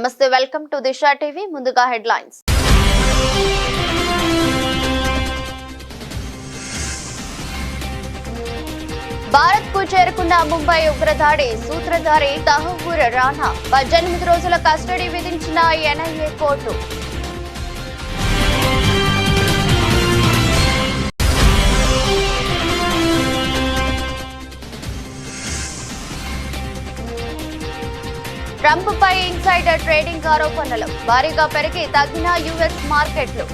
నమస్తే, welcome to Disha TV. ముందుగా headlines. Bharat కు చేరుకున్న ముంబై ఉగ్రదాడి సూత్రధారి తహవ్వూర్ రాణా 18 రోజుల కస్టడీ విధించిన ఎన్ఐఏ కోర్టు. ట్రంప్ పై ఇన్సైడర్ ట్రేడింగ్ ఆరోపణలు భారీగా పెరిగి తగ్గిన యుఎస్ మార్కెట్లు.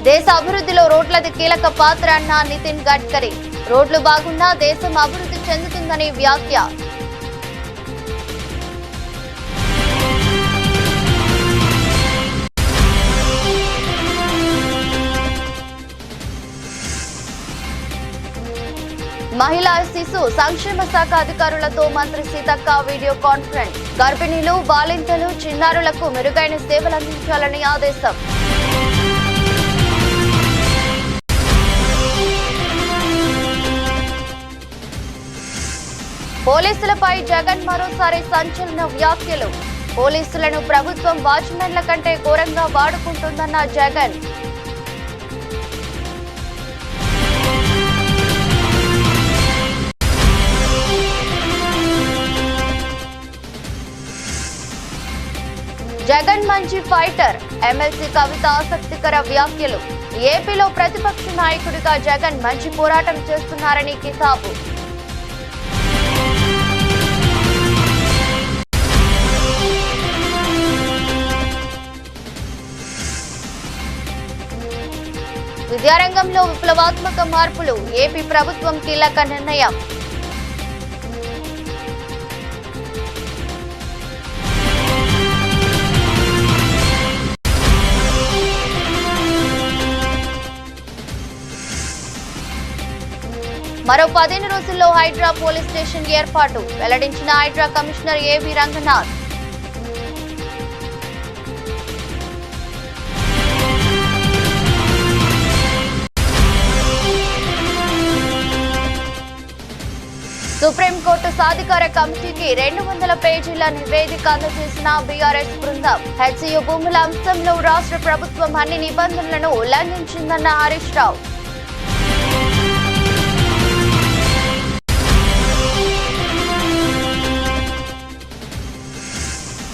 దేశ అభివృద్ధిలో రోడ్లది కీలక పాత్ర అన్న నితిన్ గడ్కరీ. రోడ్లు బాగున్నా దేశం అభివృద్ధి చెందుతుందని వ్యాఖ్య. మహిళా శిశు సంక్షేమ శాఖ అధికారులతో మంత్రి సీతక్క వీడియో కాన్ఫరెన్స్. గర్భిణీలు, బాలింతలు, చిన్నారులకు మెరుగైన సేవలు అందించాలని ఆదేశం. పోలీసులపై జగన్ మరోసారి సంచలన వ్యాఖ్యలు. పోలీసులను ప్రభుత్వం వాచ్మెన్ల కంటే ఘోరంగా వాడుకుంటుందన్న జగన్. జగన్ మంచి ఫైటర్, ఎమ్మెల్సీ కవిత ఆసక్తికర వ్యాఖ్యలు. ఏపీలో ప్రతిపక్ష నాయకుడిగా జగన్ మంచి పోరాటం చేస్తున్నారని కితాబు. విద్యారంగంలో విప్లవాత్మక మార్పులు, ఏపీ ప్రభుత్వం కీలక నిర్ణయం. మరో 15 రోజుల్లో హైడ్రా పోలీస్ స్టేషన్ ఏర్పాటు వెల్లడించిన హైడ్రా కమిషనర్ ఏవి రంగనాథ్. సుప్రీంకోర్టు సాధికార కమిటీకి 200 పేజీల నివేదిక అందజేసిన బీఆర్ఎస్ బృందం. హెచ్సియు భూముల అంశంలో రాష్ట్ర ప్రభుత్వం అన్ని నిబంధనలను ఉల్లంఘించిందన్న హరీష్ రావు.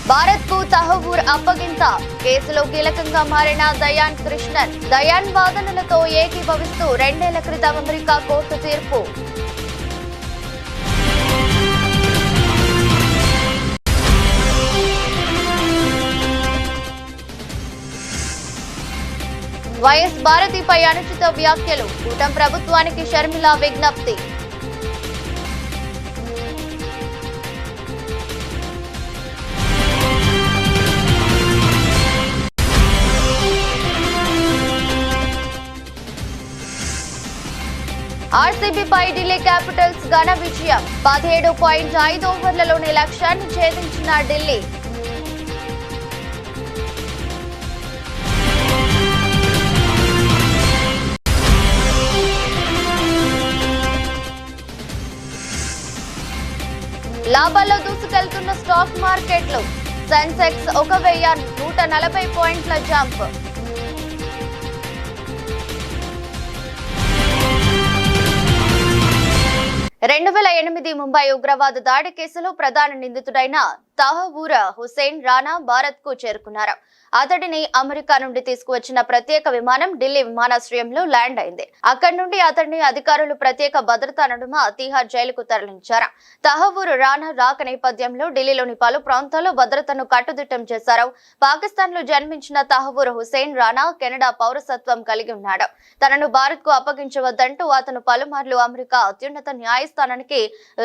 భారత్ కు తహవ్వూర్ అప్పగింత కేసులో కీలకంగా మారిన దయాన్ కృష్ణన్. దయాన్ వాదనలతో ఏకీభవిస్తూ 2 ఏళ్ల క్రితం అమెరికా కోర్టు తీర్పు. వైఎస్ భారతిపై అనుచిత వ్యాఖ్యలు, కూటమి ప్రభుత్వానికి షర్మిల విజ్ఞప్తి. ఆర్సీబీపై ఢిల్లీ క్యాపిటల్స్ ఘన విజయం. 17.5 ఓవర్లలోనే లక్ష్యాన్ని ఛేదించిన ఢిల్లీ. లాభాల్లో దూసుకెళ్తున్న స్టాక్ మార్కెట్లు. సెన్సెక్స్ 1140 పాయింట్ల జంప్. ముంబై ఉగ్రవాద దాడి కేసులో ప్రధాన నిందితుడైన తహవ్వూర్ హుసేన్ రాణా భారత్ కు చేరుకున్నారు. అతడిని అమెరికా నుండి తీసుకువచ్చిన ప్రత్యేక విమానం ఢిల్లీ విమానాశ్రయంలో ల్యాండ్ అయింది. అక్కడి నుండి అతడిని అధికారులు ప్రత్యేక భద్రతా నడుమ తిహార్ జైలుకు తరలించారు. తహవ్వూర్ రాణా రాక నేపథ్యంలో ఢిల్లీలోని పలు ప్రాంతాల్లో భద్రతను కట్టుదిట్టం చేశారు. పాకిస్తాన్ లో జన్మించిన తహవ్వూర్ హుసేన్ రాణా కెనడా పౌరసత్వం కలిగి ఉన్నాడు. తనను భారత్ కు అప్పగించవద్దంటూ అతను పలుమార్లు అమెరికా అత్యున్నత న్యాయస్థానానికి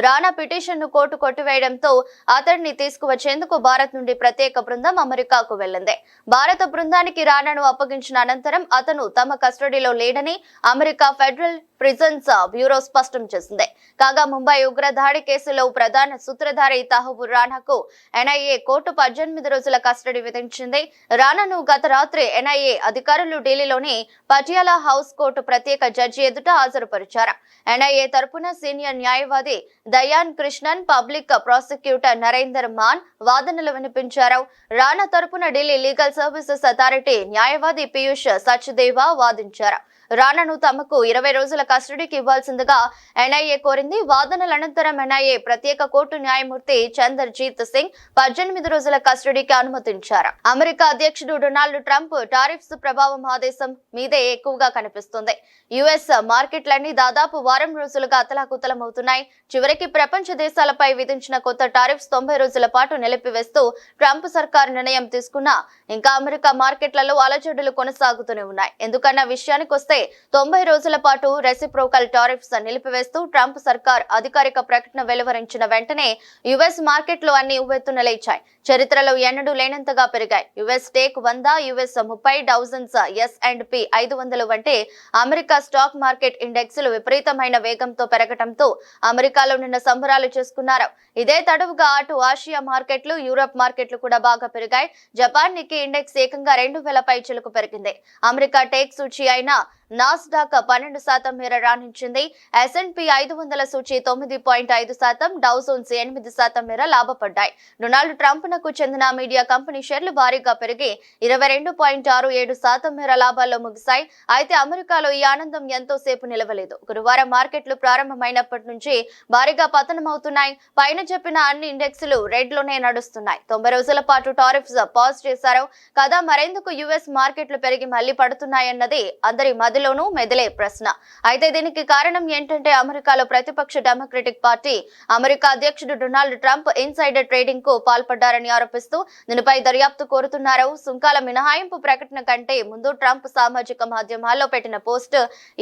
రాణా పిటిషన్ ను కోర్టు కొట్టివేయడంతో అతడిని తీసుకువచ్చేందుకు భారత్ నుండి ప్రత్యేక బృందం అమెరికాకు వెళ్లింది. భారత బృందానికి రానాను అప్పగించిన అనంతరం అతను తమ కస్టడీలో లేడని అమెరికా ఫెడరల్ ప్రిజన్స్ బ్యూరో స్పష్టం చేసింది. కాగా ముంబై ఉగ్రదాడి కేసులో ప్రధాన సూత్రధారి తహబూర్ రానాకు ఎన్ఐఏ కోర్టు 18 రోజుల కస్టడీ విధించింది. రానాను గత రాత్రి ఎన్ఐఏ అధికారులు ఢిల్లీలోని పటియాలా హౌస్ కోర్టు ప్రత్యేక జడ్జి ఎదుట హాజరుపరిచారు. ఎన్ఐఏ తరపున సీనియర్ న్యాయవాది Dayan Krishnan, public prosecutor Narender Maan వాదనలు వినిపించారు. రానా తరపున ఢిల్లీ లీగల్ సర్వీసెస్ అథారిటీ న్యాయవాది పీయూష్ సచ్దేవా వాదించారు. రానాను తమకు 20 రోజుల కస్టడీకి ఇవ్వాల్సిందిగా ఎన్ఐఏ కోరింది. వాదనల అనంతరం ఎన్ఐఏ ప్రత్యేక కోర్టు న్యాయమూర్తి చందర్జీత్ సింగ్ 18 రోజుల కస్టడీకి అనుమతించారు. అమెరికా అధ్యక్షుడు డొనాల్డ్ ట్రంప్ టారిఫ్స్ ప్రభావం ఆ దేశం మీదే ఎక్కువగా కనిపిస్తుంది. యుఎస్ మార్కెట్లన్నీ దాదాపు వారం రోజులుగా అతలాకుతలమవుతున్నాయి. చివరికి ప్రపంచ దేశాలపై విధించిన కొత్త టారిఫ్స్ 90 రోజుల పాటు నిలిపివేస్తూ ట్రంప్ సర్కార్ నిర్ణయం తీసుకున్నా ఇంకా అమెరికా మార్కెట్లలో అలజడులు కొనసాగుతూనే ఉన్నాయి. ఎందుకన్న విషయానికి వస్తే 90 రోజుల పాటు రెసిప్రోకల్ టారిఫ్స్ నిలిపివేస్తూ ట్రంప్ సర్కార్ అధికారిక ప్రకటన వెలువరించిన వెంటనే యుఎస్ మార్కెట్లు అన్ని ఉవ్వెత్తున లేచాయి. చరిత్రలో ఎన్నడూ లేనంతగా పెరిగాయి. యుఎస్ టేక్ 100, యుఎస్ 30, డౌజన్స్, S&P 500 వంటి అమెరికా స్టాక్ మార్కెట్ ఇండెక్స్లు విపరీతమైన వేగంతో పెరగడంతో అమెరికాలో నిన్న సంబరాలు చేసుకున్నారు. ఇదే తడవుగా అటు ఆసియా మార్కెట్లు, యూరప్ మార్కెట్లు కూడా బాగా పెరిగాయి. జపాన్ నిక్కీ ఇండెక్స్ ఏకంగా 2000 పైచిలుకు పెరిగింది. అమెరికా టేక్ సూచీ అయిన నాస్డాక్ 12% మేర రాణించింది. S&P 500 సూచీ 9.5%, డౌజోన్స్ 8% మేర లాభపడ్డాయి. డొనాల్డ్ ట్రంప్ నకు చెందిన మీడియా కంపెనీ షేర్లు భారీగా పెరిగి 22.67% మేర లాభాల్లో ముగిశాయి. అయితే అమెరికాలో ఈ ఆనందం ఎంతో సేపు నిలవలేదు. గురువారం మార్కెట్లు ప్రారంభమైనప్పటి నుంచి భారీగా పతనమవుతున్నాయి. పైన చెప్పిన అన్ని ఇండెక్స్లు రెడ్ లోనే నడుస్తున్నాయి. 90 రోజుల పాటు టారిఫ్స్ పాజ్ చేశారు కదా, మరెందుకు యుఎస్ మార్కెట్లు పెరిగి మళ్లీ పడుతున్నాయన్నది అందరి మధ్యలోనూ మెదిలే ప్రశ్న. అయితే దీనికి కారణం ఏంటంటే అమెరికాలో ప్రతిపక్ష డెమోక్రటిక్ పార్టీ అమెరికా అధ్యక్షుడు డొనాల్డ్ ట్రంప్ ఇన్సైడర్ ట్రేడింగ్ కు పాల్పడ్డారని ఆరోపిస్తూ దీనిపై దర్యాప్తు కోరుతున్నారు. సుంకాల మినహాయింపు ప్రకటన కంటే ముందు ట్రంప్ సామాజిక మాధ్యమాల్లో పెట్టిన పోస్ట్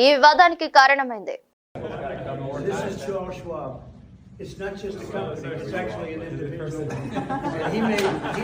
ఈ వివాదానికి కారణమైంది. It's not just a company, it's actually an individual. And he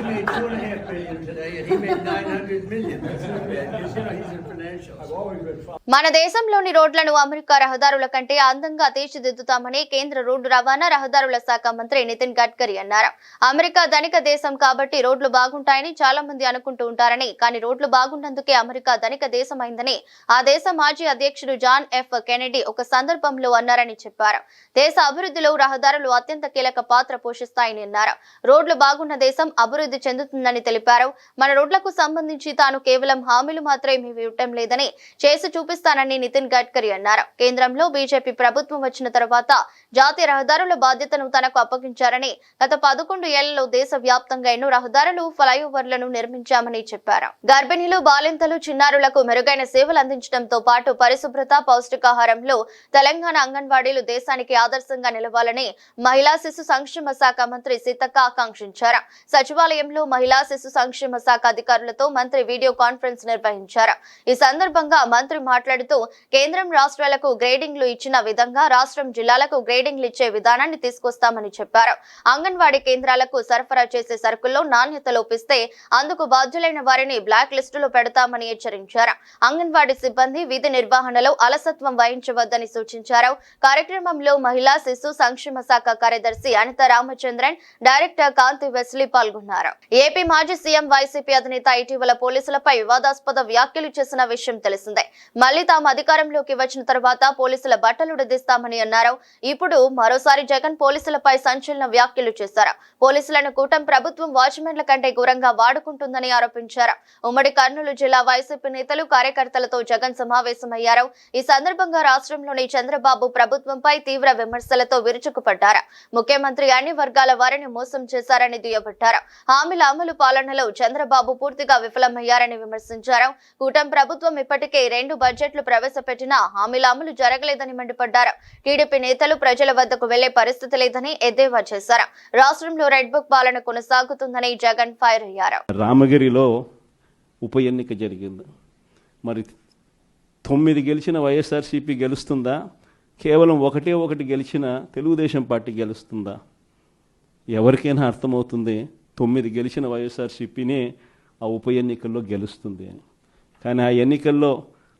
made $2.5 billion today, and he made $900 million. That's not bad, because he's in financials. I've always been fine. మన దేశంలోని రోడ్లను America రహదారుల కంటే అందంగా తీర్చిదిద్దుతామని కేంద్ర రోడ్డు రవాణా రహదారుల శాఖ మంత్రి నితిన్ గడ్కరీ అన్నారు. అమెరికా ధనిక దేశం కాబట్టి రోడ్లు బాగుంటాయని చాలా మంది అనుకుంటూ ఉంటారని, కానీ రోడ్లు బాగున్నందుకే అమెరికా ధనిక దేశమైందని ఆ దేశ మాజీ అధ్యక్షుడు జాన్ ఎఫ్ కెనెడీ ఒక సందర్భంలో అన్నారని చెప్పారు. దేశ అభివృద్ధిలో రహదారులు అత్యంత కీలక పాత్ర పోషిస్తాయని అన్నారు. రోడ్లు బాగున్న దేశం అభివృద్ధి చెందుతుందని తెలిపారు. మన రోడ్లకు సంబంధించి తాను కేవలం హామీలు మాత్రమే ఇవ్వటం లేదని చేసి చూపిస్తానని నితిన్ గడ్కరీ అన్నారు. కేంద్రంలో బీజేపీ ప్రభుత్వం వచ్చిన తర్వాత జాతీయ రహదారుల బాధ్యతను తనకు అప్పగించారని, గత 11 ఏళ్లలో దేశ వ్యాప్తంగా ఎన్నో రహదారులు, ఫ్లైఓవర్లను నిర్మించామని చెప్పారు. గర్భిణీలు, బాలింతలు, చిన్నారులకు మెరుగైన సేవలు అందించడంతో పాటు పరిశుభ్రత, పౌష్టికాహారంలో తెలంగాణ అంగన్వాడీలు దేశానికి ఆదర్శంగా నిలవాలని మహిళా శిశు సంక్షేమ శాఖ మంత్రి సీతక్క ఆకాంక్షించారు. సచివాలయంలో మహిళా శిశు సంక్షేమ శాఖ అధికారులతో మంత్రి వీడియో కాన్ఫరెన్స్ నిర్వహించారు. ఈ సందర్భంగా మంత్రి మాట్లాడుతూ కేంద్రం రాష్ట్రాలకు గ్రేడింగ్లు ఇచ్చిన విధంగా రాష్ట్రం జిల్లాలకు గ్రేడింగ్లు ఇచ్చే విధానాన్ని తీసుకొస్తామని చెప్పారు. అంగన్వాడీ కేంద్రాలకు సరఫరా చేసే సరుకుల్లో నాణ్యత లోపిస్తే అందుకు బాధ్యులైన వారిని బ్లాక్ లిస్టులో పెడతామని హెచ్చరించారు. అంగన్వాడీ సిబ్బంది విధి నిర్వహణలో అలసత్వం వహించవద్దని సూచించారు. కార్యక్రమంలో మహిళా శిశు సంక్షేమ శాఖ కార్యదర్శి అనిత రామచంద్రన్, డైరెక్టర్ కాంతి వెస్లీ పాల్గొన్నారు. ఏపీ మాజీ సీఎం వైసీపీ అధినేత ఇటీవల పోలీసులపై వివాదాస్పద వ్యాఖ్యలు చేసిన విషయం తెలిసిందే. మళ్లీ తాము అధికారంలోకి వచ్చిన తర్వాత పోలీసుల బట్టలుడదీస్తామని అన్నారు. ఇప్పుడు మరోసారి జగన్ పోలీసులపై సంచలన వ్యాఖ్యలు చేశారు. పోలీసులను కూటమి ప్రభుత్వం వాచ్మెన్ల కంటే ఘోరంగా వాడుకుంటుందని ఆరోపించారు. ఉమ్మడి కర్నూలు జిల్లా వైసీపీ నేతలు, కార్యకర్తలతో జగన్ సమావేశమయ్యారు. ఈ సందర్భంగా రాష్ట్రంలోని చంద్రబాబు ప్రభుత్వంపై తీవ్ర విమర్శలతో విరుచుకుపడ్డారు. ముఖ్యమంత్రి అన్ని వర్గాల వారిని మోసం చేశారని దుయ్యబట్టారు. హామీల అమలు పాలనలో చంద్రబాబు పూర్తిగా విఫలమయ్యారని విమర్శించారు. కూటమి ప్రభుత్వం ఇప్పటికే 2 బడ్జెట్లు ప్రవేశపెట్టినా హామీల అమలు జరగలేదని మండిపడ్డారు. టీడీపీ నేతలు ప్రజల వద్దకు వెళ్లే పరిస్థితి లేదని ఎద్దేవా చేశారు. రాష్ట్రంలో రెడ్ బుక్ పాలన కొనసాగుతుందని జగన్ ఫైర్ అయ్యారు. రామగిరిలో ఉప ఎన్నిక జరిగింది. మరి 9 గెలిచిన వైఎస్ఆర్సీపీ గెలుస్తుందా? కేవలం ఒకటి గెలిచిన తెలుగుదేశం పార్టీ గెలుస్తుందా? ఎవరికైనా అర్థమవుతుంది. 9 గెలిచిన వైఎస్ఆర్సీపీనే ఆ ఉప ఎన్నికల్లో గెలుస్తుంది అని. కానీ ఆ ఎన్నికల్లో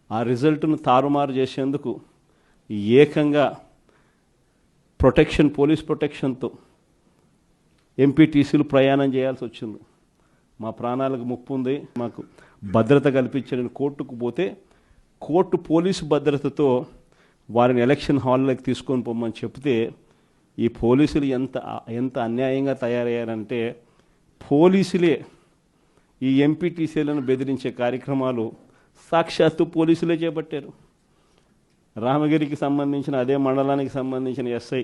ఆ రిజల్ట్ను తారుమారు చేసేందుకు ఏకంగా పోలీస్ ప్రొటెక్షన్తో ఎంపీటీసీలు ప్రయాణం చేయాల్సి వచ్చింది. మా ప్రాణాలకు ముప్పు ఉంది, మాకు భద్రత కల్పించని కోర్టుకు పోతే కోర్టు పోలీసు భద్రతతో వారిని ఎలక్షన్ హాల్లోకి తీసుకొని పోమని చెప్తే ఈ పోలీసులు ఎంత అన్యాయంగా తయారయ్యారంటే పోలీసులే ఈ ఎంపీటీసీలను బెదిరించే కార్యక్రమాలు సాక్షాత్తు పోలీసులే చేపట్టారు. రామగిరికి సంబంధించిన అదే మండలానికి సంబంధించిన ఎస్ఐ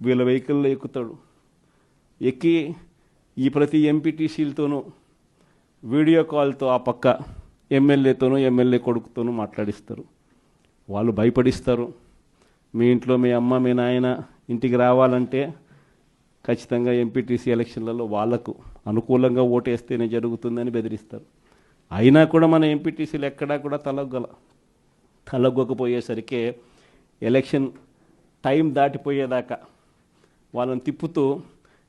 వీళ్ళ వెహికల్లో ఎక్కుతాడు, ఎక్కి ఈ ప్రతి ఎంపీటీసీలతోనూ వీడియో కాల్తో ఆ పక్క ఎమ్మెల్యేతోనూ ఎమ్మెల్యే కొడుకుతోనూ మాట్లాడిస్తారు. వాళ్ళు భయపడిస్తారు. మీ ఇంట్లో మీ అమ్మ మీ నాయన ఇంటికి రావాలంటే ఖచ్చితంగా ఎంపీటీసీ ఎలక్షన్లలో వాళ్లకు అనుకూలంగా ఓటేస్తేనే జరుగుతుందని బెదిరిస్తారు. అయినా కూడా మన ఎంపీటీసీలు ఎక్కడా కూడా తలగ్గకపోయేసరికి ఎలక్షన్ టైం దాటిపోయేదాకా వాళ్ళని తిప్పుతూ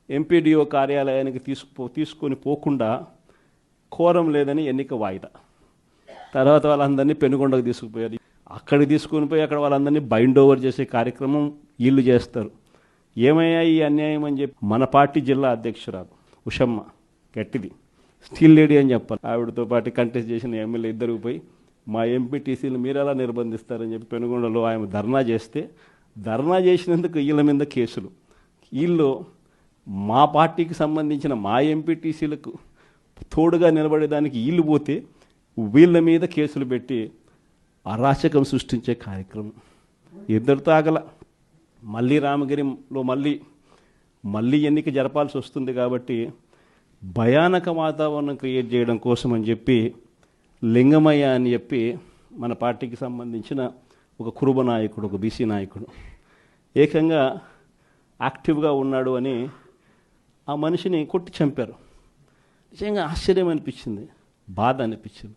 ఎంపీడీఓ కార్యాలయానికి తీసుకొని పోకుండా కోరం లేదని ఎన్నిక వాయిదా. తర్వాత వాళ్ళందరినీ పెనుగొండకు తీసుకుపోయారు. అక్కడికి తీసుకొని పోయి అక్కడ వాళ్ళందరినీ బైండ్ ఓవర్ చేసే కార్యక్రమం వీళ్ళు చేస్తారు. ఏమయ్యా ఈ అన్యాయం అని చెప్పి మన పార్టీ జిల్లా అధ్యక్షురాలు ఉషమ్మ గట్టిది స్టీల్ లేడీ అని చెప్పాలి, ఆవిడతో పాటు కంటెస్ట్ చేసిన ఎమ్మెల్యే ఇద్దరు పోయి మా ఎంపీటీసీలు మీరు ఎలా నిర్బంధిస్తారని చెప్పి పెనుగొండలో ఆమె ధర్నా చేస్తే ధర్నా చేసినందుకు వీళ్ళ మీద కేసులు. వీళ్ళు మా పార్టీకి సంబంధించిన మా ఎంపీటీసీలకు తోడుగా నిలబడేదానికి వీళ్ళు పోతే వీళ్ళ మీద కేసులు పెట్టి అరాచకం సృష్టించే కార్యక్రమం ఇద్దరితో ఆగల. మళ్ళీ రామగిరిలో మళ్ళీ ఎన్నిక జరపాల్సి వస్తుంది కాబట్టి భయానక వాతావరణం క్రియేట్ చేయడం కోసం అని చెప్పి లింగమయ్య అని చెప్పి మన పార్టీకి సంబంధించిన ఒక కురుబ నాయకుడు, ఒక బీసీ నాయకుడు ఏకంగా యాక్టివ్గా ఉన్నాడు అని ఆ మనిషిని కొట్టి చంపారు. నిజంగా ఆశ్చర్యం అనిపించింది, బాధ అనిపించింది.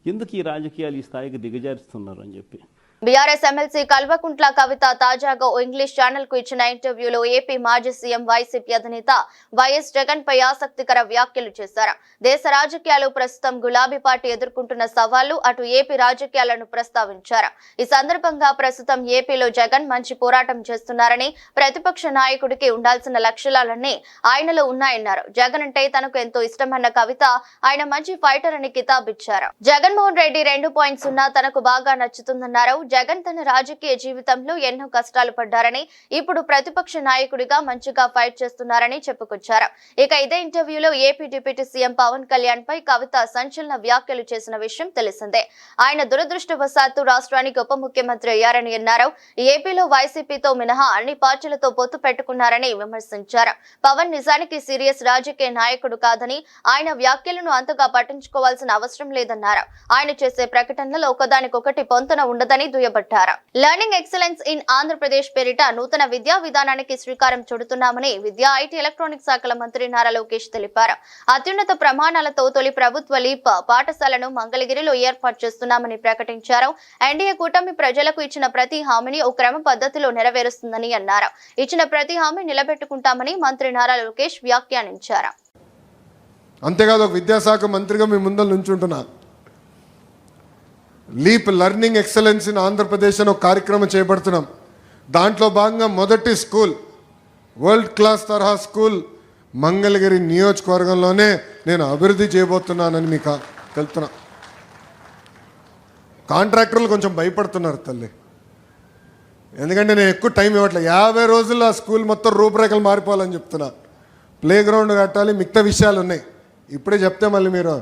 ఎందుకు ఈ రాజకీయాలు ఈ స్థాయికి దిగజారుస్తున్నారు అని చెప్పి. బీఆర్ఎస్ ఎమ్మెల్సీ కల్వకుంట్ల కవిత తాజాగా ఓ ఇంగ్లీష్ ఛానల్ కు ఇచ్చిన ఇంటర్వ్యూలో ఏపీ మాజీ సీఎం వైసీపీ అధినేత వైఎస్ జగన్ పై ఆసక్తికర వ్యాఖ్యలు చేశారు. దేశ రాజకీయాలు ప్రస్తుతం గులాబీ పార్టీ ఎదుర్కొంటున్న సవాళ్లు, అటు ఏపీ రాజకీయాలను ప్రస్తావించారు. ఈ సందర్భంగా ప్రస్తుతం ఏపీలో జగన్ మంచి పోరాటం చేస్తున్నారని, ప్రతిపక్ష నాయకుడికి ఉండాల్సిన లక్షణాలన్నీ ఆయనలో ఉన్నాయన్నారు. జగన్ అంటే తనకు ఎంతో ఇష్టమన్న కవిత ఆయన మంచి ఫైటర్ అని కితాబిచ్చారు. జగన్మోహన్ రెడ్డి 2.0 తనకు బాగా నచ్చుతుందన్నారు. జగన్ తన రాజకీయ జీవితంలో ఎన్నో కష్టాలు పడ్డారని, ఇప్పుడు ప్రతిపక్ష నాయకుడిగా మంచిగా ఫైట్ చేస్తున్నారని చెప్పుకొచ్చారు. ఇక ఇదే ఇంటర్వ్యూలో AP deputy CM Pawan Kalyan పై కవిత సంచలన వ్యాఖ్యలు చేసిన విషయం తెలిసిందే. ఆయన దురదృష్టవశాత్తు రాష్ట్రానికి ఉప ముఖ్యమంత్రి అయ్యారని అన్నారు. ఏపీలో వైసీపీతో మినహా అన్ని పార్టీలతో పొత్తు పెట్టుకున్నారని విమర్శించారు. పవన్ నిజానికి సీరియస్ రాజకీయ నాయకుడు కాదని, ఆయన వ్యాఖ్యలను అంతగా పట్టించుకోవాల్సిన అవసరం లేదన్నారు. ఆయన చేసే ప్రకటనలలో ఒకదానికొకటి పొంతన ఉండదని దుయ్యబట్టారు. లెర్నింగ్ ఎక్సలెన్స్ ఇన్ ఆంధ్రప్రదేశ్ పేరిట నూతన విద్యా విధానానికి శ్రీకారం చుడుతున్నామని విద్యా, ఐటీ, ఎలక్ట్రానిక్స్ శాఖల మంత్రి నారా లోకేష్ తెలిపారు. అత్యున్నత ప్రమాణాలతో తొలి ప్రభుత్వ లీప్ పాఠశాలను మంగళగిరిలో ఏర్పాటు చేస్తున్నామని ప్రకటించారు. ఎన్డీఏ కూటమి ప్రజలకు ఇచ్చిన ప్రతి హామీని ఓ క్రమ పద్ధతిలో నెరవేరుస్తుందని అన్నారు. ఇచ్చిన ప్రతి హామీ నిలబెట్టుకుంటామని మంత్రి నారా లోకేష్ వ్యాఖ్యానించారు. అంతేకాదు విద్యాశాఖ మంత్రిగా మీ ముందర నుంచుంటున్నా. Leap learning excellence in Andhra Pradesh అని ఒక కార్యక్రమం చేపడుతున్నాం. దాంట్లో భాగంగా మొదటి స్కూల్, వరల్డ్ క్లాస్ తరహా స్కూల్ మంగళగిరి నియోజకవర్గంలోనే నేను అభివృద్ధి చేయబోతున్నానని మీకు తెలుపుతున్నా. కాంట్రాక్టర్లు కొంచెం భయపడుతున్నారు తల్లి, ఎందుకంటే నేను ఎక్కువ టైం ఇవ్వట్లేదు. 50 రోజుల్లో ఆ స్కూల్ మొత్తం రూపురేఖలు మారిపోవాలని చెప్తున్నా. ప్లే గ్రౌండ్ కట్టాలి, మిగతా విషయాలు ఉన్నాయి. ఇప్పుడే చెప్తే మళ్ళీ మీరు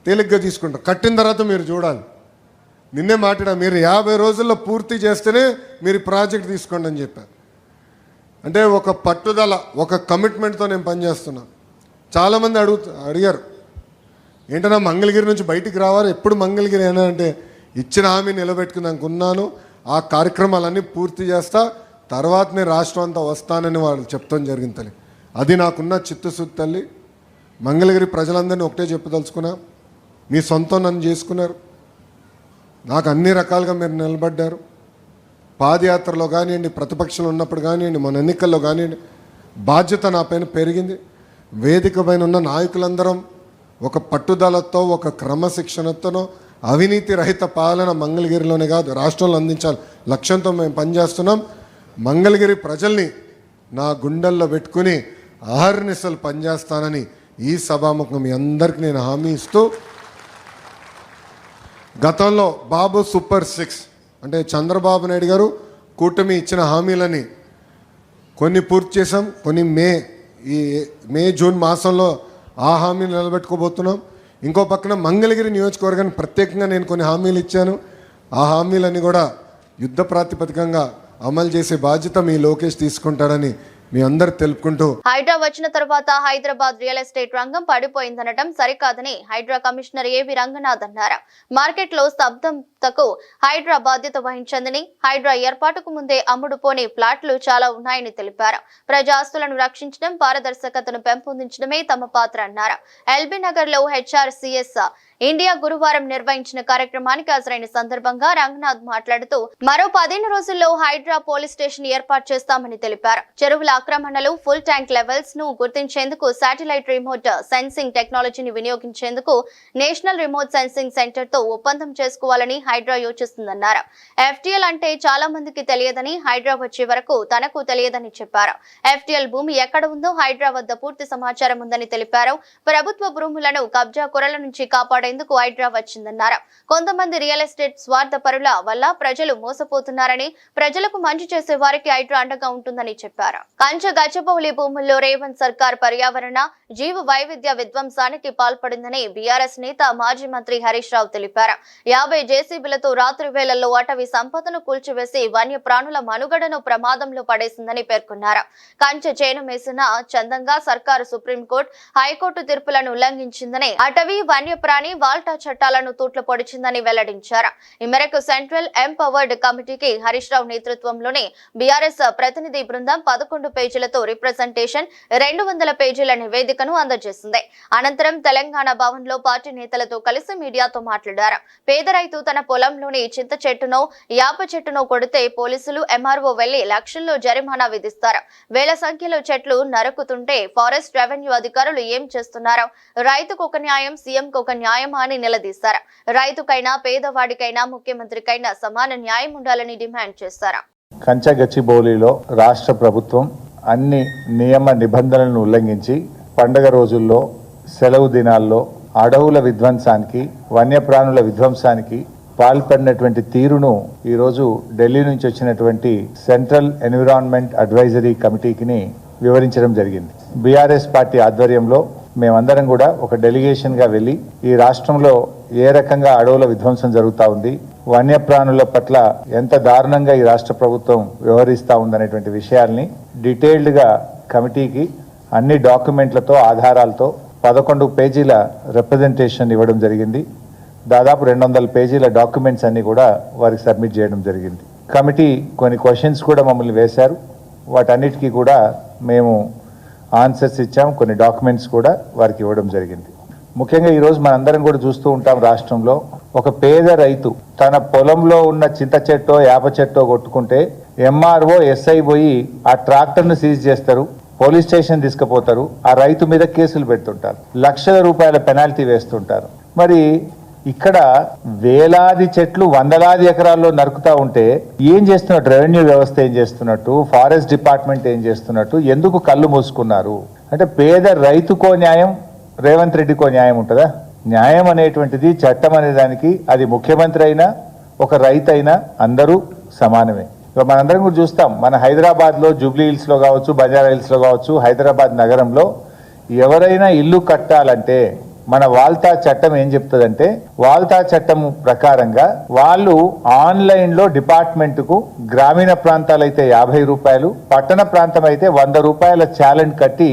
తేలిగ్గా తీసుకుంటారు. కట్టిన తర్వాత మీరు చూడాలి. నిన్నే మాట్లాడా, మీరు 50 రోజుల్లో పూర్తి చేస్తేనే మీరు ప్రాజెక్ట్ తీసుకోండి అని చెప్పారు. అంటే ఒక పట్టుదల, ఒక కమిట్మెంట్తో నేను పనిచేస్తున్నాను. చాలామంది అడిగారు ఏంటన్నా మంగళగిరి నుంచి బయటికి రావాలి, ఎప్పుడు మంగళగిరి అయినా అంటే ఇచ్చిన హామీ నిలబెట్టుకున్నాక ఉన్నాను. ఆ కార్యక్రమాలన్నీ పూర్తి చేస్తా, తర్వాత నేను రాష్ట్రం అంతా వస్తానని వాళ్ళు చెప్తాం జరిగింది తల్లి. అది నాకున్న చిత్తశుద్ధి తల్లి. మంగళగిరి ప్రజలందరినీ ఒకటే చెప్పదలుచుకున్నా, మీ సొంతం నన్ను చేసుకున్నారు. నాకు అన్ని రకాలుగా మీరు నిలబడ్డారు. పాదయాత్రలో కానివ్వండి, ప్రతిపక్షంలో ఉన్నప్పుడు కానివ్వండి, మన ఎన్నికల్లో కానివ్వండి, బాధ్యత నా పైన పెరిగింది. వేదిక పైన ఉన్న నాయకులందరం ఒక పట్టుదలతో, ఒక క్రమశిక్షణతోనో అవినీతి రహిత పాలన మంగళగిరిలోనే కాదు రాష్ట్రంలో అందించాలి లక్ష్యంతో మేము పనిచేస్తున్నాం. మంగళగిరి ప్రజల్ని నా గుండెల్లో పెట్టుకుని అహర్నిశలు పనిచేస్తానని ఈ సభాముఖం మీ అందరికీ నేను హామీ ఇస్తూ, గతంలో బాబు సూపర్ 6 అంటే చంద్రబాబు నాయుడు గారు కూటమి ఇచ్చిన హామీలని కొన్ని పూర్తి చేసాం, కొన్ని మే జూన్ మాసంలో ఆ హామీలు నిలబెట్టుకోబోతున్నాం. ఇంకో పక్కన మంగళగిరి నియోజకవర్గానికి ప్రత్యేకంగా నేను కొన్ని హామీలు ఇచ్చాను. ఆ హామీలన్నీ కూడా యుద్ధ ప్రాతిపదికంగా అమలు చేసే బాధ్యత మీ లోకేష్ తీసుకుంటాడని మీ అందరు తెలుపుకుంటూ, హైడ్రా వచ్చిన తర్వాత హైదరాబాద్ రియల్ ఎస్టేట్ రంగం పడిపోయిందనటం సరికాదని హైడ్రా కమిషనర్ ఏవి రంగనాథ్ అన్నారు. మార్కెట్ లో స్తబ్దతకు హైడ్రా బాధ్యత వహించిందని, హైడ్రా ఏర్పాటుకు ముందే అమ్ముడుపోని ప్లాట్లు చాలా ఉన్నాయని తెలిపారు. ప్రజాస్తులను రక్షించడం, పారదర్శకతను పెంపొందించడమే తమ పాత్ర అన్నారు. ఎల్బీ నగర్ లో హెచ్ఆర్సీఎస్ ఇండియా గురువారం నిర్వహించిన కార్యక్రమానికి హాజరైన సందర్భంగా రంగనాథ్ మాట్లాడుతూ, మరో 15 రోజుల్లో హైడ్రా పోలీస్ స్టేషన్ ఏర్పాటు చేస్తామని తెలిపారు. చెరువుల ఆక్రమణలు, ఫుల్ ట్యాంక్ లెవెల్స్ ను గుర్తించేందుకు శాటిలైట్ రిమోట్ సెన్సింగ్ టెక్నాలజీని వినియోగించేందుకు నేషనల్ రిమోట్ సెన్సింగ్ సెంటర్ తో ఒప్పందం చేసుకోవాలని హైడ్రా యోచిస్తుందన్నారు. ఎఫ్టీఎల్ అంటే చాలా మందికి తెలియదని, హైడ్రా వచ్చే వరకు తనకు తెలియదని చెప్పారు. ఎఫ్టీఎల్ భూమి ఎక్కడ ఉందో హైడ్రా వద్ద పూర్తి సమాచారం ఉందని తెలిపారు. ప్రభుత్వ భూములను కబ్జా కొరల నుంచి కాపాడేందుకు హైడ్రా వచ్చిందన్నారు. కొంతమంది రియల్ ఎస్టేట్ స్వార్థ పరుల వల్ల ప్రజలు మోసపోతున్నారని, ప్రజలకు మంచి చేసే వారికి హైడ్రా అండగా ఉంటుందని చెప్పారు. కంచ గచ్చబౌలి భూముల్లో రేవంత్ సర్కార్ పర్యావరణ, జీవ వైవిధ్య విధ్వంసానికి పాల్పడిందని బీఆర్ఎస్ నేత మాజీ మంత్రి హరీష్ రావు తెలిపారు. 50 జేసీబీలతో రాత్రి వేళల్లో అటవీ సంపదను కూల్చివేసి వన్య ప్రాణుల మనుగడను ప్రమాదంలో పడేసిందని పేర్కొన్నారు. కంచ చేను మేసిన చందంగా సర్కారు సుప్రీంకోర్టు, హైకోర్టు తీర్పులను ఉల్లంఘించిందని, అటవీ వన్యప్రాణి వాల్టా చట్టాలను తూట్లు పొడిచిందని వెల్లడించారు. ఈ మేరకు సెంట్రల్ ఎంపవర్డ్ కమిటీకి హరీష్ రావు నేతృత్వంలోని బీఆర్ఎస్ ప్రతినిధి బృందం 11 పేజీలతో రిప్రజెంటేషన్, 200 పేజీల నివేదికను అందజేసింది. అనంతరం తెలంగాణ భవన్ లో పార్టీ నేతలతో కలిసి మీడియాతో మాట్లాడారు. పేద రైతు తన పొలంలోని చింత చెట్టునో, యాప చెట్టునో కొడితే పోలీసులు, ఎంఆర్ఓ వెళ్లి లక్షల్లో జరిమానా విధిస్తారు. వేల సంఖ్యలో చెట్లు నరుకుతుంటే ఫారెస్ట్, రెవెన్యూ అధికారులు ఏం చేస్తున్నారు? రైతుకు ఒక న్యాయం, సీఎంకు ఒక న్యాయం అని నిలదీశారు. రైతుకైనా, పేదవాడికైనా, ముఖ్యమంత్రికైనా సమాన న్యాయం ఉండాలని డిమాండ్ చేశారు. కంచగచ్చిబౌలిలో రాష్ట్ర ప్రభుత్వం అన్ని నియమ నిబంధనలను ఉల్లంఘించి పండగ రోజుల్లో, సెలవు దినాల్లో అడవుల విధ్వంసానికి, వన్యప్రాణుల విధ్వంసానికి పాల్పడినటువంటి తీరును ఈరోజు ఢిల్లీ నుంచి వచ్చినటువంటి సెంట్రల్ ఎన్విరాన్మెంట్ అడ్వైజరీ కమిటీకి వివరించడం జరిగింది. బీఆర్ఎస్ పార్టీ ఆధ్వర్యంలో మేమందరం కూడా ఒక డెలిగేషన్ గా వెళ్లి ఈ రాష్ట్రంలో ఏ రకంగా అడవుల విధ్వంసం జరుగుతూ ఉంది, వన్యప్రాణుల పట్ల ఎంత దారుణంగా ఈ రాష్ట్ర ప్రభుత్వం వ్యవహరిస్తూ ఉందనేటువంటి విషయాల్ని డీటెయిల్డ్ గా కమిటీకి అన్ని డాక్యుమెంట్లతో, ఆధారాలతో 11 పేజీల రిప్రజెంటేషన్ ఇవ్వడం జరిగింది. దాదాపు 200 పేజీల డాక్యుమెంట్స్ అన్ని కూడా వారికి సబ్మిట్ చేయడం జరిగింది. కమిటీ కొన్ని క్వశ్చన్స్ కూడా మమ్మల్ని వేశారు. వాటన్నిటికీ కూడా మేము ఆన్సర్స్ ఇచ్చాం. కొన్ని డాక్యుమెంట్స్ కూడా వారికి ఇవ్వడం జరిగింది. ముఖ్యంగా ఈరోజు మనందరం కూడా చూస్తూ ఉంటాం, రాష్ట్రంలో ఒక పేద రైతు తన పొలంలో ఉన్న చింత చెట్టో, యాప చెట్టో కొట్టుకుంటే ఎంఆర్ఓ, ఎస్ఐ పోయి ఆ ట్రాక్టర్ను సీజ్ చేస్తారు, పోలీస్ స్టేషన్ తీసుకుపోతారు, ఆ రైతు మీద కేసులు పెడుతుంటారు, లక్షల రూపాయల పెనాల్టీ వేస్తుంటారు. మరి ఇక్కడ వేలాది చెట్లు, వందలాది ఎకరాల్లో నరుకుతా ఉంటే ఏం చేస్తున్నట్టు? రెవెన్యూ వ్యవస్థ ఏం చేస్తున్నట్టు? ఫారెస్ట్ డిపార్ట్మెంట్ ఏం చేస్తున్నట్టు? ఎందుకు కళ్ళు మూసుకున్నారు? అంటే పేద రైతుకో న్యాయం, రేవంత్ రెడ్డికో న్యాయం ఉంటుందా? న్యాయం అనేటువంటిది, చట్టం అనే దానికి అది ముఖ్యమంత్రి అయినా, ఒక రైతు అయినా అందరూ సమానమే. మనందరం కూడా చూస్తాం, మన హైదరాబాద్లో జూబ్లీ హిల్స్లో కావచ్చు, బంజారా హిల్స్లో కావచ్చు, హైదరాబాద్ నగరంలో ఎవరైనా ఇల్లు కట్టాలంటే మన వాల్తా చట్టం ఏం చెప్తుందంటే, వాల్తా చట్టం ప్రకారంగా వాళ్ళు ఆన్లైన్లో డిపార్ట్మెంట్కు గ్రామీణ ప్రాంతాలైతే 50 రూపాయలు, పట్టణ ప్రాంతం అయితే 100 రూపాయల ఛాలెంజ్ కట్టి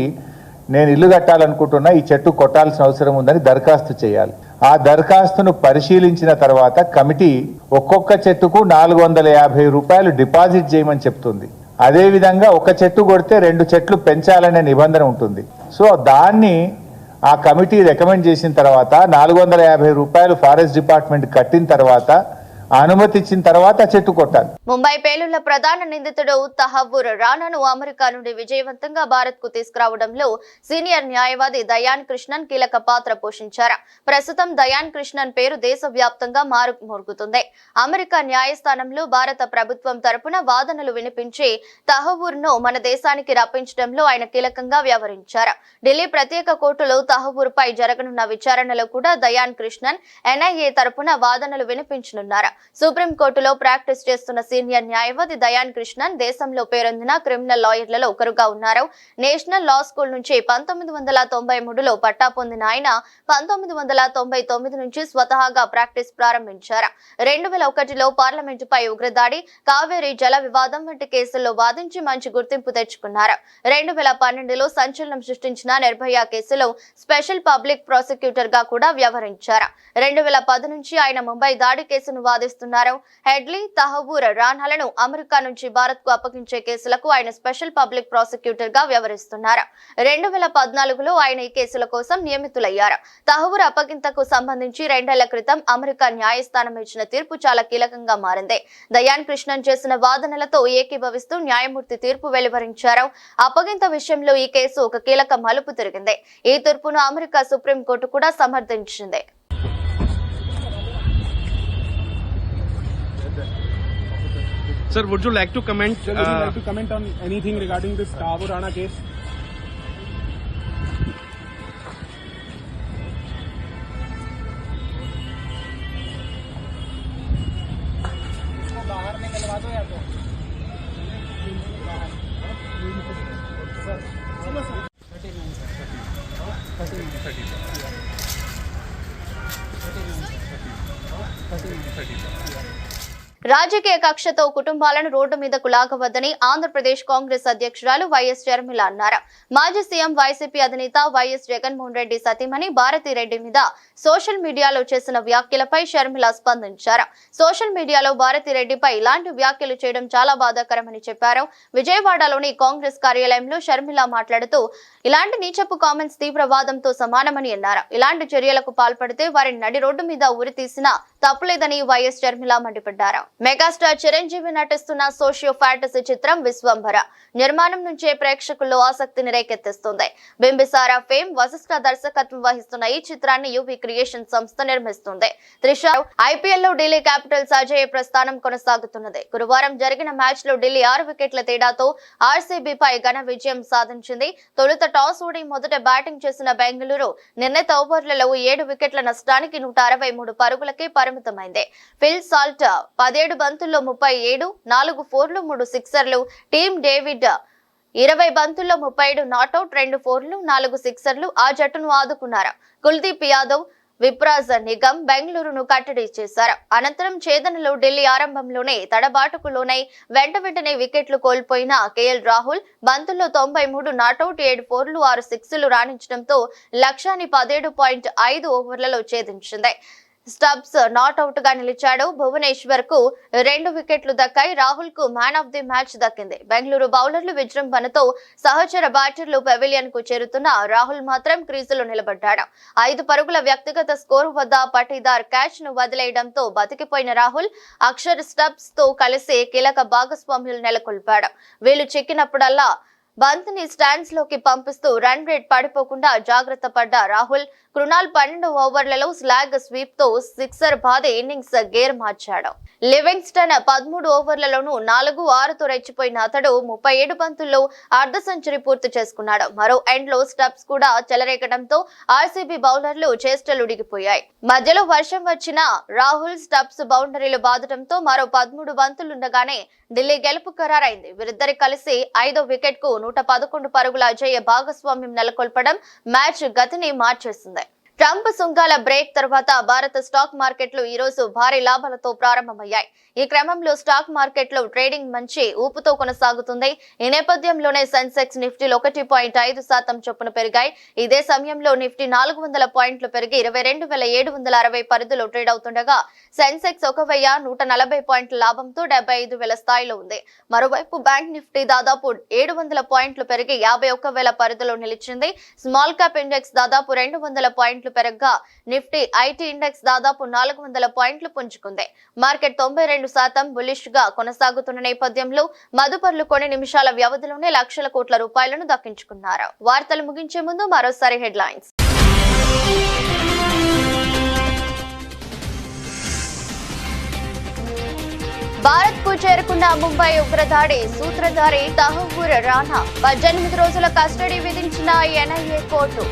నేను ఇల్లు కట్టాలనుకుంటున్నా, ఈ చెట్టు కొట్టాల్సిన అవసరం ఉందని దరఖాస్తు చేయాలి. ఆ దరఖాస్తును పరిశీలించిన తర్వాత కమిటీ ఒక్కొక్క చెట్టుకు 450 రూపాయలు డిపాజిట్ చేయమని చెప్తుంది. అదేవిధంగా ఒక చెట్టు కొడితే 2 చెట్లు పెంచాలనే నిబంధన ఉంటుంది. సో దాన్ని ఆ కమిటీ రికమెండ్ చేసిన తర్వాత 450 రూపాయలు ఫారెస్ట్ డిపార్ట్మెంట్ కట్టిన తర్వాత అనుమతి ఇచ్చిన తర్వాత చెట్టు కొట్టాలి. ముంబై పేలుళ్ల ప్రధాన నిందితుడు తహవ్వూర్ రానాను అమెరికా నుండి విజయవంతంగా భారత్ కు తీసుకురావడంలో సీనియర్ న్యాయవాది దయాన్ కృష్ణన్ కీలక పాత్ర పోషించారు. ప్రస్తుతం దయాన్ కృష్ణన్ పేరు దేశవ్యాప్తంగా మారుమోగుతుంది. అమెరికా న్యాయస్థానంలో భారత ప్రభుత్వం తరపున వాదనలు వినిపించి తహవ్వూర్ ను మన దేశానికి రప్పించడంలో ఆయన కీలకంగా వ్యవహరించారు. ఢిల్లీ ప్రత్యేక కోర్టులో తహవ్వూర్ పై జరగనున్న విచారణలో కూడా దయాన్ కృష్ణన్ ఎన్ఐఏ తరపున వాదనలు వినిపించనున్నారు. సుప్రీంకోర్టులో ప్రాక్టీస్ చేస్తున్న సీనియర్ న్యాయవాది దయాన్ కృష్ణన్ దేశంలో పేరొందిన క్రిమినల్ లాయర్లలో ఒకరుగా ఉన్నారు. నేషనల్ లా స్కూల్ నుంచి 1993లో పట్టా పొందిన ఆయన 1999 నుంచి స్వతహాగా ప్రాక్టీస్ ప్రారంభించారు. 2001లో పార్లమెంటుపై ఉగ్రదాడి, కావేరీ జల వివాదం వంటి కేసుల్లో వాదించి మంచి గుర్తింపు తెచ్చుకున్నారు. 2012లో సంచలనం సృష్టించిన నిర్భయ కేసులో స్పెషల్ పబ్లిక్ ప్రాసిక్యూటర్ గా కూడా వ్యవహరించారు. 2010 నుంచి ఆయన ముంబై దాడి కేసును వాదిస్తున్నారు. హెడ్లీ, తహవ్వూర్ రానాలను అమెరికా నుంచి భారత్ కు అప్పగించే కేసులకు ఆయన స్పెషల్ పబ్లిక్ ప్రాసిక్యూటర్ గా వ్యవహరిస్తున్నారు. 2014లో ఆయన ఈ కేసుల కోసం నియమితులయ్యారు. తహవ్వూర్ అప్పగింతకు సంబంధించి 2 ఏళ్ల క్రితం అమెరికా న్యాయస్థానం ఇచ్చిన తీర్పు చాలా కీలకంగా మారింది. దయాన్ కృష్ణన్ చేసిన వాదనలతో ఏకీభవిస్తూ న్యాయమూర్తి తీర్పు వెలువరించారు. అప్పగింత విషయంలో ఈ కేసు ఒక కీలక మలుపు తిరిగింది. ఈ తీర్పును అమెరికా సుప్రీంకోర్టు కూడా సమర్థించింది. Sir, would you like to comment? Sir, would you like to comment on anything regarding this Thakur Rana case? రాజకీయ కక్షతో కుటుంబాలను రోడ్డు మీదకు లాగవద్దని ఆంధ్రప్రదేశ్ కాంగ్రెస్ అధ్యక్షురాలు వైఎస్ షర్మిల అన్నారు. మాజీ సీఎం వైసీపీ అధినేత వైఎస్ జగన్మోహన్ రెడ్డి సతీమణి భారతిరెడ్డి మీద సోషల్ మీడియాలో చేసిన వ్యాఖ్యలపై షర్మిల స్పందించారు. సోషల్ మీడియాలో భారతిరెడ్డిపై ఇలాంటి వ్యాఖ్యలు చేయడం చాలా బాధాకరమని చెప్పారు. విజయవాడలోని కాంగ్రెస్ కార్యాలయంలో షర్మిల మాట్లాడుతూ ఇలాంటి నీచపు కామెంట్స్ తీవ్రవాదంతో సమానమని అన్నారు. ఇలాంటి చర్యలకు పాల్పడితే వారిని నడి రోడ్డు మీద ఉరి తీసినా తప్పులేదని వైఎస్ షర్మిల మండిపడ్డారు. మెగాస్టార్ చిరంజీవి నటిస్తున్న సోషియో ఫ్యాంటసీ చిత్రం విశ్వంభర నిర్మాణం నుంచే ప్రేక్షకుల్లో ఆసక్తిని రేకెత్తిస్తుంది. బింబిసారా ఫేమ్ వశిష్ఠ దర్శకత్వం వహిస్తున్న ఈ చిత్రాన్ని యువి క్రియేషన్ సంస్థ నిర్మిస్తుంది. త్రిష ఐపీఎల్ లో ఢిల్లీ క్యాపిటల్స్ అజేయ ప్రస్థానం కొనసాగుతున్నది. గురువారం జరిగిన మ్యాచ్ లో ఢిల్లీ 6 వికెట్ల తేడాతో ఆర్సీబీ పై ఘన విజయం సాధించింది. తొలుత టాస్ ఓడి మొదట బ్యాటింగ్ చేసిన బెంగళూరు నిర్ణీత ఓవర్లలో 7 వికెట్ల నష్టానికి 163 పరుగులకే పరిమితమైంది. ఫిల్ సాల్ట్ 17 బంతుల్లో 37, 4 ఫోర్లు 3 సిక్సర్లు. టీమ్ డేవిడ్ 20 బంతుల్లో 37 నాట్అవుట్, 2 ఫోర్లు 4 సిక్సర్లు ఆ జట్టును ఆదుకున్నారు. కుల్దీప్ యాదవ్, విప్రాజ్ నిగమ్ బెంగళూరును కట్టడి చేశారు. అనంతరం ఛేదనలో ఢిల్లీ ఆరంభంలోనే తడబాటుకు లోనై వెంటనే వికెట్లు కోల్పోయిన కేఎల్ రాహుల్ బంతుల్లో 93 నాట్అవుట్, 7 ఫోర్లు 6 సిక్స్లు రాణించడంతో లక్ష్యాన్ని 17.5 ఓవర్లలో ఛేదించింది. స్టబ్స్ నాట్అవుట్ గా నిలిచాడు. భువనేశ్వర్ కు 2 వికెట్లు దక్కాయి. రాహుల్ కు మ్యాన్ ఆఫ్ ది మ్యాచ్ దక్కింది. బెంగళూరు బౌలర్లు విజృంభణతో సహచర బ్యాటర్లు పెవిలియన్ కు చేరుతున్న రాహుల్ మాత్రం క్రీజులో నిలబడ్డాడు. 5 పరుగుల వ్యక్తిగత స్కోరు వద్ద పటీదార్ క్యాచ్ ను వదిలేయడంతో బతికిపోయిన రాహుల్ అక్షర్ స్టబ్స్ తో కలిసి కీలక భాగస్వామ్యులు నెలకొల్పాడు. వీళ్లు చిక్కినప్పుడల్లా బంత్ ని స్టాండ్స్ లోకి పంపిస్తూ రన్ రేట్ పడిపోకుండా జాగ్రత్త పడ్డ రాహుల్ కృణాల్ 12 ఓవర్లలో స్లాగ్ స్వీప్ తో సిక్సర్ బాధి ఇన్నింగ్స్ గేర్ మార్చాడు. లివింగ్స్టన్ 13 ఓవర్లలోనూ 4-6తో రెచ్చిపోయిన అతడు 37 బంతుల్లో అర్ధ సెంచరీ పూర్తి చేసుకున్నాడు. మరో ఎండ్ లో స్టబ్స్ కూడా చెలరేగడంతో ఆర్సీబీ బౌలర్లు చేష్టలు ఉడిగిపోయాయి. మధ్యలో వర్షం వచ్చిన రాహుల్ స్టబ్స్ బౌండరీలు బాదడంతో మరో 13 బంతులుండగానే ఢిల్లీ గెలుపు ఖరారైంది. వీరిద్దరి కలిసి 5వ వికెట్ కు 111 పరుగుల అజేయ భాగస్వామ్యం నెలకొల్పడం మ్యాచ్ గతిని మార్చేసింది. ట్రంప్ సుంకాల బ్రేక్ తర్వాత భారత స్టాక్ మార్కెట్లు ఈ రోజు భారీ లాభాలతో ప్రారంభమయ్యాయి. ఈ క్రమంలో స్టాక్ మార్కెట్లో ట్రేడింగ్ మంచి ఊపుతో కొనసాగుతుంది. ఈ నేపథ్యంలోనే సెన్సెక్స్ నిఫ్టీలు 1.5% చొప్పున పెరిగాయి. ఇదే సమయంలో నిఫ్టీ 400 పాయింట్లు పెరిగి 22,760 పరిధిలో ట్రేడ్ అవుతుండగా సెన్సెక్స్ 1,140 పాయింట్ల లాభంతో 75,000 స్థాయిలో ఉంది. మరోవైపు బ్యాంక్ నిఫ్టీ దాదాపు 700 పాయింట్లు పెరిగి 51,000 పరిధిలో నిలిచింది. స్మాల్ క్యాప్ ఇండెక్స్ దాదాపు 200 పాయింట్లు పాయింట్లు పెరగగా నిఫ్టీ ఐటీ ఇండెక్స్ దాదాపు 400 పాయింట్లు పుంజుకుంది. మార్కెట్ 92% బులిష్ గా కొనసాగుతున్న నేపథ్యంలో మదుపర్లు కొన్ని నిమిషాల వ్యవధిలోనే లక్షల కోట్ల రూపాయలను దక్కించుకున్నారు. వార్తలు ముగించే ముందు మరోసారి హెడ్లైన్స్. భారత్ కు చేరుకున్న ముంబై ఉగ్రదాడి సూత్రధారి తహవూర్ రాణా 18 రోజుల కస్టడీ విధించిన ఎన్ఐఏ కోర్టు.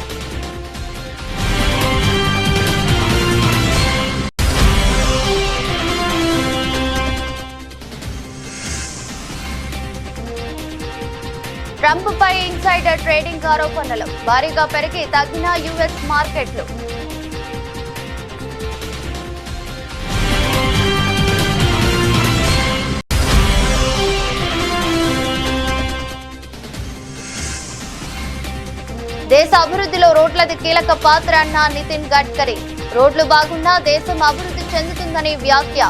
ట్రంప్ పై ఇన్సైడర్ ట్రేడింగ్ ఆరోపణలు భారీగా పెరిగి తగ్గిన యుఎస్ మార్కెట్లు. దేశ అభివృద్ధిలో రోడ్లది కీలక పాత్ర అన్న నితిన్ గడ్కరీ. రోడ్లు బాగున్నా దేశం అభివృద్ధి చెందుతుందని వ్యాఖ్య.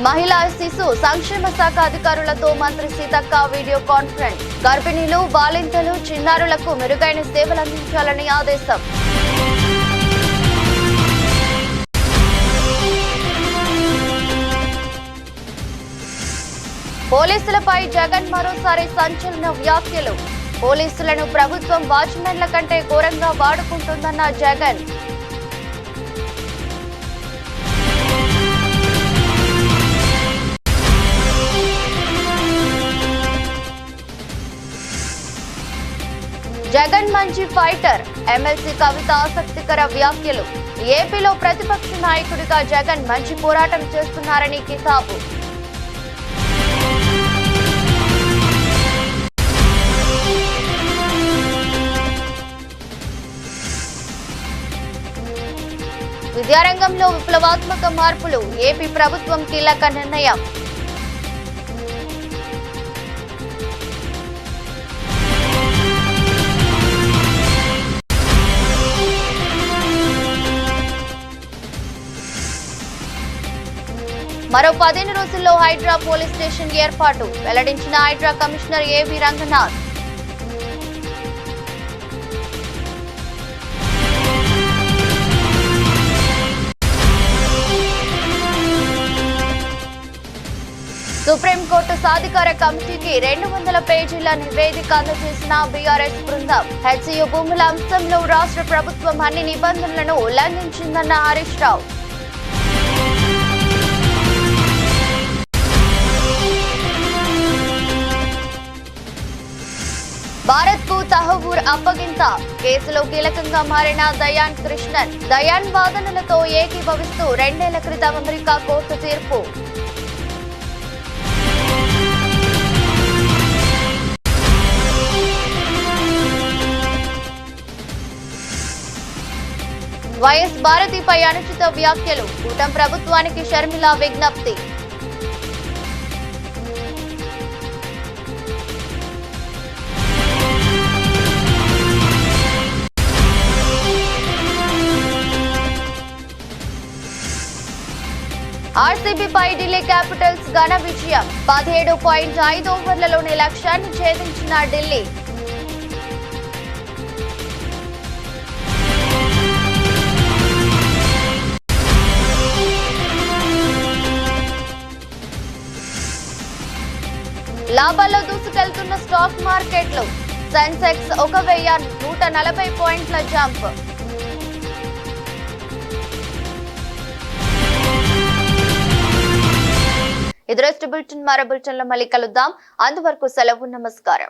మహిళా శిశు సంక్షేమ శాఖ అధికారులతో మంత్రి సీతక్క వీడియో కాన్ఫరెన్స్. గర్భిణీలు, బాలింతలు, చిన్నారులకు మెరుగైన సేవలు అందించాలని ఆదేశం. పోలీసులపై జగన్ మరోసారి సంచలన వ్యాఖ్యలు. పోలీసులను ప్రభుత్వం వాచ్మెన్ల కంటే ఘోరంగా వాడుకుంటుందన్న జగన్. జగన్ మంచి ఫైటర్, ఎమ్మెల్సీ కవిత ఆసక్తికర వ్యాఖ్యలు. ఏపీలో ప్రతిపక్ష నాయకుడిగా జగన్ మంచి పోరాటం చేస్తున్నారని కితాబు. విద్యారంగంలో విప్లవాత్మక మార్పులు, ఏపీ ప్రభుత్వం కీలక నిర్ణయం. మరో 15 రోజుల్లో హైడ్రా పోలీస్ స్టేషన్ ఏర్పాటు వెల్లడించిన హైడ్రా కమిషనర్ ఏవి రంగనాథ్. సుప్రీంకోర్టు సాధికార కమిటీకి 200 పేజీల నివేదిక అందజేసిన బీఆర్ఎస్ బృందం. హెచ్సియు భూముల అంశంలో రాష్ట్ర ప్రభుత్వం అన్ని నిబంధనలను ఉల్లంఘించిందన్న హరీష్ రావు. భారత్ కు తహవూర్ అప్పగింత కేసులో కీలకంగా మారిన దయాన్ కృష్ణన్. దయాన్ వాదనలతో ఏకీభవిస్తూ 2 ఏళ్ల క్రితం అమెరికా కోర్టు తీర్పు. వైఎస్ భారతిపై అనుచిత వ్యాఖ్యలు, కూటమి ప్రభుత్వానికి షర్మిల విజ్ఞప్తి. ఆర్సీబీపై ఢిల్లీ క్యాపిటల్స్ ఘన విజయం. 17.5 ఓవర్లలోనే లక్ష్యాన్ని ఛేదించిన ఢిల్లీ. లాభాల్లో దూసుకెళ్తున్న స్టాక్ మార్కెట్లు. సెన్సెక్స్ 1140 పాయింట్ల జంప్. ఇది రెస్ట్ బులెటిన్. మరో బులెటిన్లో మళ్ళీ కలుద్దాం. అంతవరకు సెలవు. నమస్కారం.